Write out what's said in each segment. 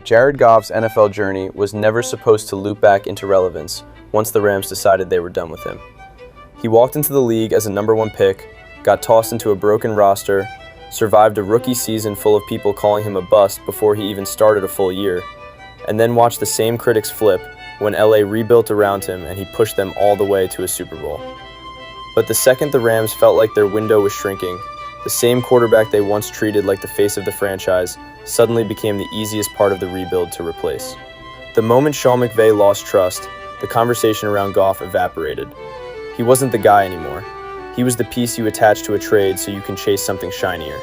Jared Goff's NFL journey was never supposed to loop back into relevance once the Rams decided they were done with him. He walked into the league as a #1 pick, got tossed into a broken roster, survived a rookie season full of people calling him a bust before he even started a full year, and then watched the same critics flip when LA rebuilt around him and he pushed them all the way to a Super Bowl. But the second the Rams felt like their window was shrinking, the same quarterback they once treated like the face of the franchise suddenly became the easiest part of the rebuild to replace. The moment Sean McVay lost trust, the conversation around Goff evaporated. He wasn't the guy anymore. He was the piece you attach to a trade so you can chase something shinier.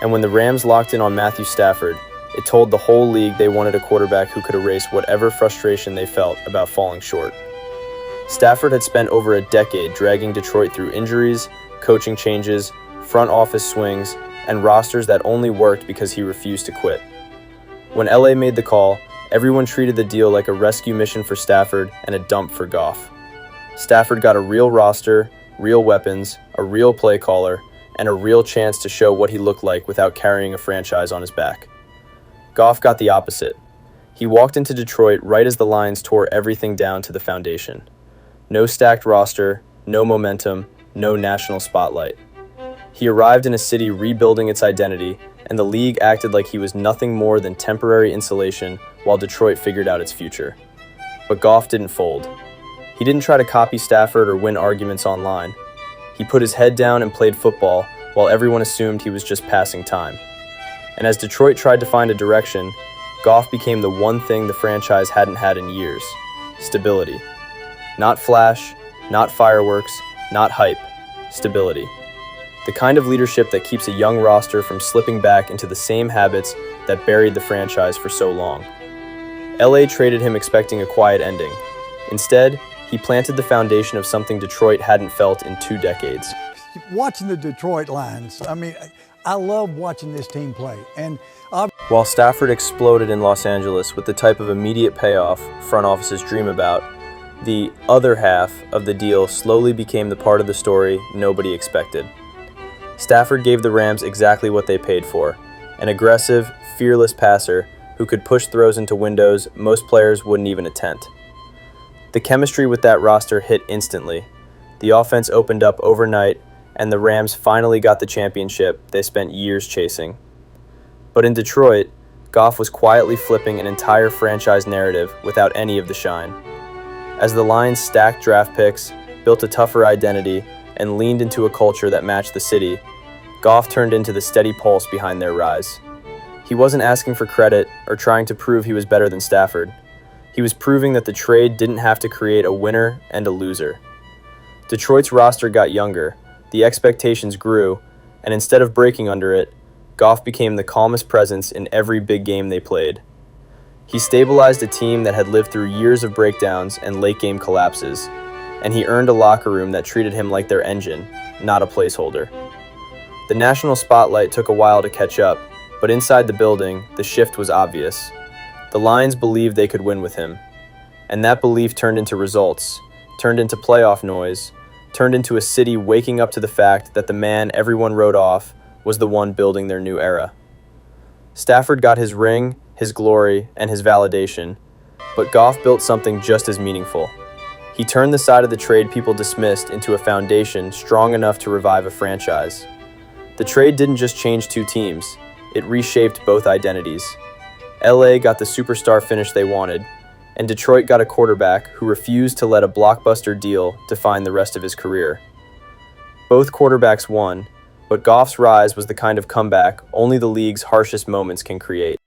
And when the Rams locked in on Matthew Stafford, it told the whole league they wanted a quarterback who could erase whatever frustration they felt about falling short. Stafford had spent over a decade dragging Detroit through injuries, coaching changes, front office swings, and rosters that only worked because he refused to quit. When LA made the call, everyone treated the deal like a rescue mission for Stafford and a dump for Goff. Stafford got a real roster, real weapons, a real play caller, and a real chance to show what he looked like without carrying a franchise on his back. Goff got the opposite. He walked into Detroit right as the Lions tore everything down to the foundation. No stacked roster, no momentum, no national spotlight. He arrived in a city rebuilding its identity, and the league acted like he was nothing more than temporary insulation while Detroit figured out its future. But Goff didn't fold. He didn't try to copy Stafford or win arguments online. He put his head down and played football while everyone assumed he was just passing time. And as Detroit tried to find a direction, Goff became the one thing the franchise hadn't had in years: stability. Not flash, not fireworks, not hype. Stability. The kind of leadership that keeps a young roster from slipping back into the same habits that buried the franchise for so long. LA traded him expecting a quiet ending. Instead, he planted the foundation of something Detroit hadn't felt in 2 decades. Watching the Detroit Lions, I love watching this team play. And while Stafford exploded in Los Angeles with the type of immediate payoff front offices dream about, the other half of the deal slowly became the part of the story nobody expected. Stafford gave the Rams exactly what they paid for: an aggressive, fearless passer who could push throws into windows most players wouldn't even attempt. The chemistry with that roster hit instantly. The offense opened up overnight, and the Rams finally got the championship they spent years chasing. But in Detroit, Goff was quietly flipping an entire franchise narrative without any of the shine. As the Lions stacked draft picks, built a tougher identity, and leaned into a culture that matched the city, Goff turned into the steady pulse behind their rise. He wasn't asking for credit or trying to prove he was better than Stafford. He was proving that the trade didn't have to create a winner and a loser. Detroit's roster got younger, the expectations grew, and instead of breaking under it, Goff became the calmest presence in every big game they played. He stabilized a team that had lived through years of breakdowns and late-game collapses, and he earned a locker room that treated him like their engine, not a placeholder. The national spotlight took a while to catch up, but inside the building, the shift was obvious. The Lions believed they could win with him, and that belief turned into results, turned into playoff noise, turned into a city waking up to the fact that the man everyone wrote off was the one building their new era. Stafford got his ring, his glory, and his validation, but Goff built something just as meaningful. He turned the side of the trade people dismissed into a foundation strong enough to revive a franchise. The trade didn't just change 2 teams, it reshaped both identities. LA got the superstar finish they wanted, and Detroit got a quarterback who refused to let a blockbuster deal define the rest of his career. Both quarterbacks won, but Goff's rise was the kind of comeback only the league's harshest moments can create.